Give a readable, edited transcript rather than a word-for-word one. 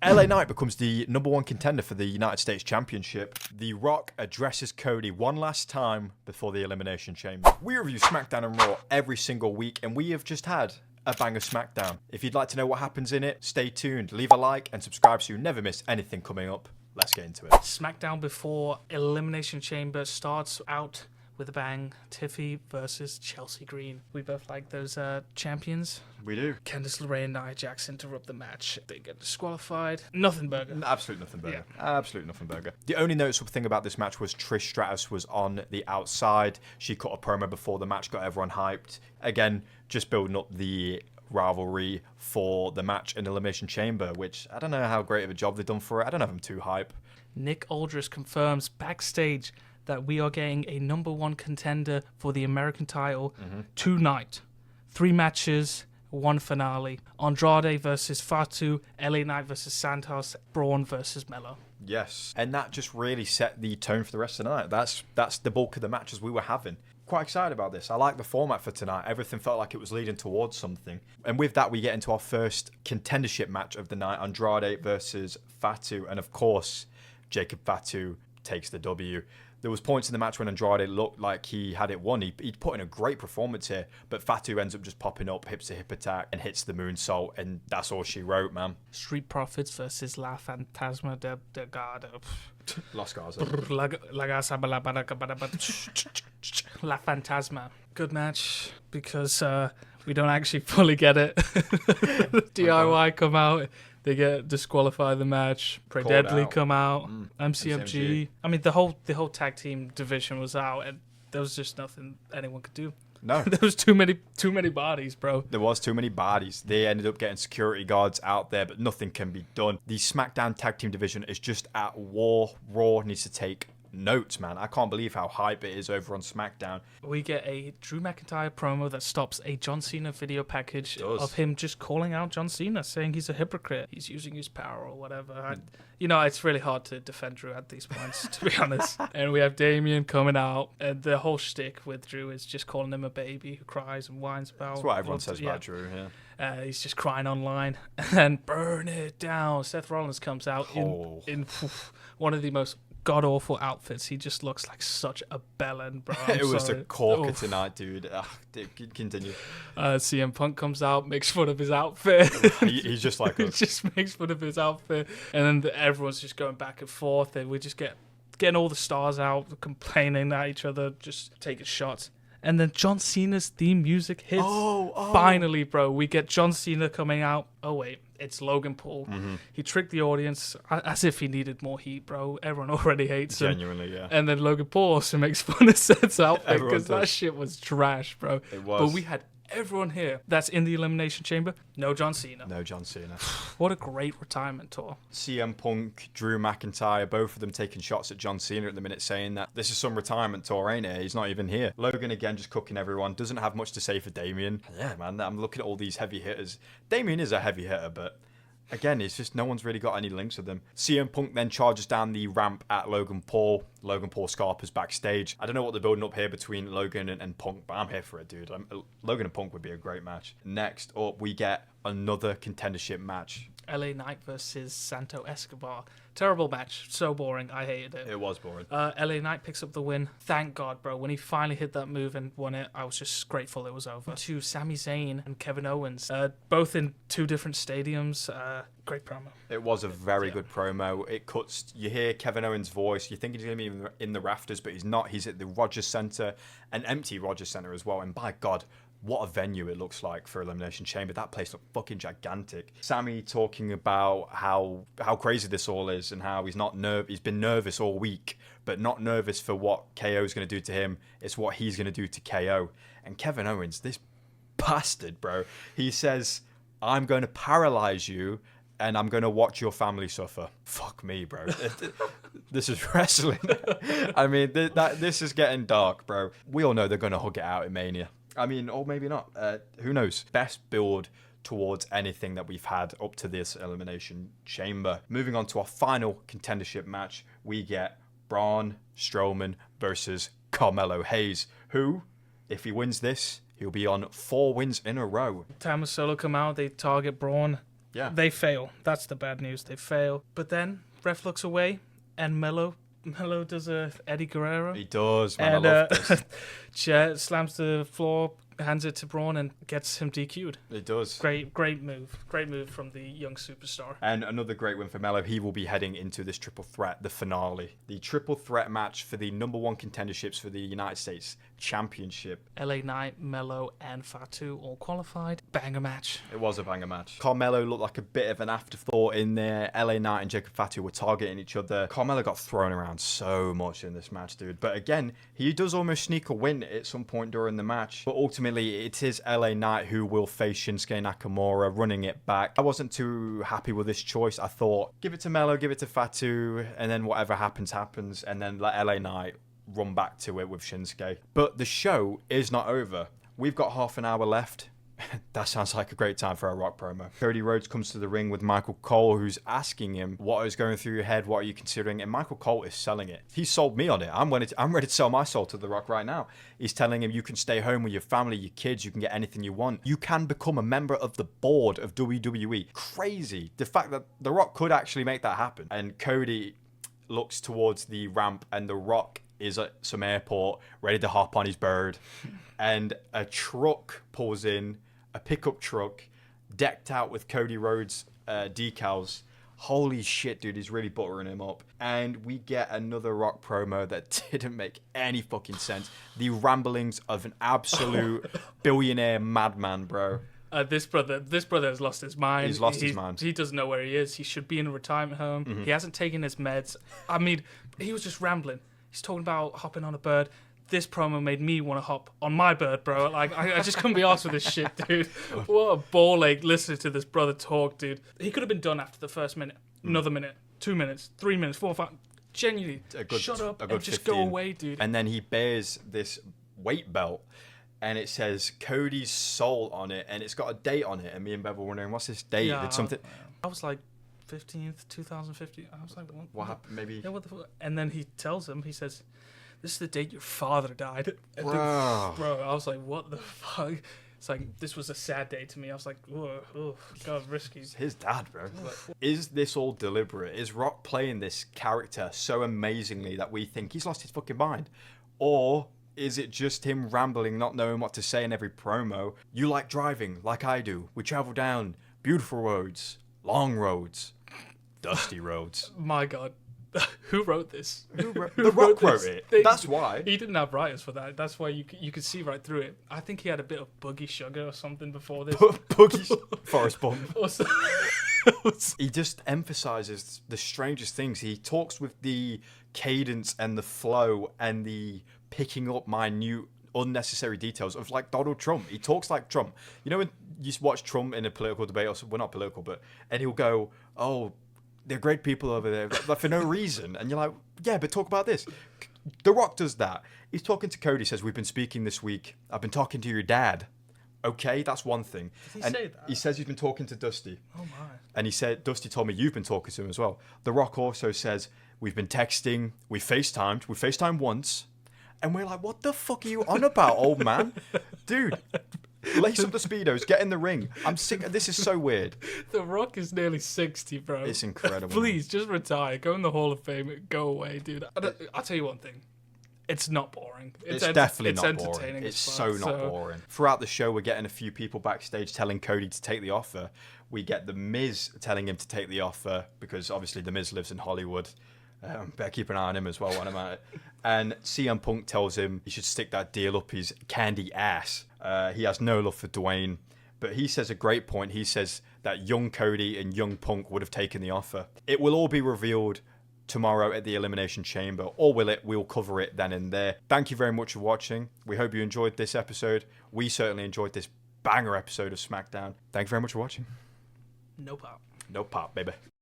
LA Knight becomes the #1 contender for the United States Championship. The Rock addresses Cody one last time before the Elimination Chamber. We review SmackDown and Raw every single week, and we have just had a banger SmackDown. If you'd like to know what happens in it, stay tuned, leave a like, and subscribe so you never miss anything coming up. Let's get into it. SmackDown before Elimination Chamber starts out with a bang. Tiffany versus Chelsea Green. We both like those champions. We do. Candice LeRae and Nia Jax interrupt the match. They get disqualified. Nothing burger. Absolute nothing burger. Yeah. Absolute nothing burger. The only noticeable thing about this match was Trish Stratus was on the outside. She cut a promo before the match, got everyone hyped. Again, just building up the rivalry for the match in Elimination Chamber, which I don't know how great of a job they've done for it. I don't know if I'm too hype. Nick Aldris confirms backstage that we are getting a #1 contender for the American title tonight. 3 matches, 1 finale. Andrade versus Fatu, LA Knight versus Santos, Braun versus Melo. Yes. And that just really set the tone for the rest of the night. That's the bulk of the matches we were having. Quite excited about this. I like the format for tonight. Everything felt like it was leading towards something. And with that, we get into our first contendership match of the night, Andrade versus Fatu. And of course, Jacob Fatu takes the W. There was points in the match when Andrade looked like he had it won. He put in a great performance here, but Fatu ends up just popping up, hips a hip attack, and hits the moonsault, and that's all she wrote, man. Street Profits versus La Fantasma de Garda. Los Garza. La Fantasma. Good match because we don't actually fully get it. DIY come out. They get disqualified the match. Pray Deadly come out. MCFG. I mean, the whole tag team division was out, and there was just nothing anyone could do. No. There was too many bodies, bro. There was too many bodies. They ended up getting security guards out there, but nothing can be done. The SmackDown tag team division is just at war. Raw needs to take notes, man. I can't believe how hype it is over on SmackDown. We get a Drew McIntyre promo that stops a John Cena video package of him just calling out John Cena, saying he's a hypocrite. He's using his power or whatever. It's really hard to defend Drew at these points, to be honest. And we have Damien coming out, and the whole shtick with Drew is just calling him a baby who cries and whines about. That's what everyone says about Drew, yeah. He's just crying online. And burn it down. Seth Rollins comes out in one of the most god-awful outfits. He just looks like such a bellend, bro. It was a corker tonight, dude. Continue. CM Punk comes out, makes fun of his outfit. He's just like us. He just makes fun of his outfit. And then everyone's just going back and forth, and we just getting all the stars out, complaining at each other, just taking shots. And then John Cena's theme music hits. Finally, bro. We get John Cena coming out. Oh, wait. It's Logan Paul. He tricked the audience as if he needed more heat, bro. Everyone already hates him. Genuinely, yeah. And then Logan Paul also makes fun of Seth's outfit because that shit was trash, bro. It was. But we had everyone here that's in the Elimination Chamber. No John Cena. No John Cena. What a great retirement tour. CM Punk, Drew McIntyre, both of them taking shots at John Cena at the minute, saying that this is some retirement tour, ain't it? He's not even here. Logan, again, just cooking everyone. Doesn't have much to say for Damien. Yeah, man, I'm looking at all these heavy hitters. Damien is a heavy hitter, but again, it's just no one's really got any links with them. CM Punk then charges down the ramp at Logan Paul. Logan Paul scarpers backstage. I don't know what they're building up here between Logan and Punk, but I'm here for it, dude. Logan and Punk would be a great match. Next up, we get another contendership match. LA Knight versus Santo Escobar. Terrible match. So boring. I hated it. It was boring. LA Knight picks up the win. Thank God, bro. When he finally hit that move and won it, I was just grateful it was over. To Sami Zayn and Kevin Owens. Both in 2 different stadiums. Great promo. It was a very good promo. It cuts. You hear Kevin Owens' voice. You think he's going to be in the rafters, but he's not. He's at the Rogers Center, an empty Rogers Center as well. And by God, what a venue it looks like for Elimination Chamber. That place looked fucking gigantic. Sammy talking about how crazy this all is and how he's been nervous all week, but not nervous for what KO is going to do to him. It's what he's going to do to KO. And Kevin Owens, this bastard, bro, he says, I'm going to paralyze you and I'm going to watch your family suffer. Fuck me, bro. This is wrestling. I mean, this is getting dark, bro. We all know they're going to hug it out in Mania. I mean, or maybe not. Who knows? Best build towards anything that we've had up to this Elimination Chamber. Moving on to our final contendership match, we get Braun Strowman versus Carmelo Hayes, who, if he wins this, he'll be on 4 wins in a row. Time Solo come out, they target Braun. Yeah. They fail. That's the bad news. They fail. But then ref looks away, and Melo does a Eddie Guerrero. He does, man. And I love this. Chair slams the floor, hands it to Braun, and gets him DQ'd. It does. Great move from the young superstar. And another great win for Melo. He will be heading into this triple threat, the finale. The triple threat match for the number one contenderships for the United States Championship. LA Knight, Melo, and Fatu all qualified. Banger match. It was a banger match. Carmelo looked like a bit of an afterthought in there. LA Knight and Jacob Fatu were targeting each other. Carmelo got thrown around so much in this match, dude. But again, he does almost sneak a win at some point during the match. But ultimately, it is LA Knight who will face Shinsuke Nakamura, running it back. I wasn't too happy with this choice. I thought, give it to Melo, give it to Fatu, and then whatever happens, happens. And then let LA Knight run back to it with Shinsuke. But the show is not over. We've got half an hour left. That sounds like a great time for a Rock promo. Cody Rhodes comes to the ring with Michael Cole, who's asking him, what is going through your head? What are you considering? And Michael Cole is selling it. He sold me on it. I'm ready to sell my soul to The Rock right now. He's telling him you can stay home with your family, your kids. You can get anything you want. You can become a member of the board of WWE. Crazy. The fact that The Rock could actually make that happen. And Cody looks towards the ramp, and The Rock is at some airport ready to hop on his bird. And a truck pulls in, a pickup truck decked out with Cody Rhodes decals. Holy shit, dude, he's really buttering him up. And we get another Rock promo that didn't make any fucking sense. The ramblings of an absolute billionaire madman, bro. This brother has lost his mind. He's lost his mind. He doesn't know where he is. He should be in a retirement home. Mm-hmm. He hasn't taken his meds. I mean, he was just rambling. He's talking about hopping on a bird. This promo made me want to hop on my bird, bro. Like, I just couldn't be arsed with this shit, dude. What a ball ache listening to this brother talk, dude. He could have been done after the first minute. Another minute. 2 minutes. 3 minutes. 4, 5. Genuinely, shut up and just 15. go away, dude. And then he bears this weight belt, and it says Cody's soul on it, and it's got a date on it. And me and Bev were wondering, what's this date? Yeah, Did something... I was like, 15th, 2015. I was like, What happened? Maybe... Yeah, what the fuck? And then he tells him, he says, this is the date your father died. Bro. I was like, what the fuck? It's like, this was a sad day to me. I was like, oh, God, risky. His dad, bro. Is this all deliberate? Is Rock playing this character so amazingly that we think he's lost his fucking mind? Or is it just him rambling, not knowing what to say in every promo? You like driving, like I do. We travel down beautiful roads, long roads, dusty roads. My God. Who wrote this? The Rock wrote it. That's why. He didn't have writers for that. That's why you could see right through it. I think he had a bit of Boogie Sugar or something before this. Boogie Forrest Bump. He He just emphasizes the strangest things. He talks with the cadence and the flow and the picking up minute, unnecessary details of like Donald Trump. He talks like Trump. You know when you watch Trump in a political debate, or well, not political, but and he'll go, "Oh, they're great people over there," like for no reason, and you're like, "Yeah, but talk about this." The Rock does that. He's talking to Cody. Says, "We've been speaking this week. I've been talking to your dad." Okay, that's one thing. Did he say that? He says he's been talking to Dusty. Oh my. And he said, Dusty told me you've been talking to him as well. The Rock also says, we've been texting, we FaceTimed once. And we're like, what the fuck are you on about, old man? Dude, lace up the Speedos, get in the ring. I'm sick. This is so weird. The Rock is nearly 60, bro. It's incredible. Please, just retire. Go in the Hall of Fame. Go away, dude. I'll tell you one thing. It's not boring. It's definitely not boring. Entertaining. It's so not boring. Throughout the show, we're getting a few people backstage telling Cody to take the offer. We get The Miz telling him to take the offer because obviously The Miz lives in Hollywood. Better keep an eye on him as well when I'm at it. And CM Punk tells him he should stick that deal up his candy ass. He has no love for Dwayne. But he says a great point. He says that young Cody and young Punk would have taken the offer. It will all be revealed tomorrow at the Elimination Chamber, or will it? We'll cover it then and there. Thank you very much for watching. We hope you enjoyed this episode. We certainly enjoyed this banger episode of SmackDown. Thank you very much for watching. NoPop. NoPop, baby.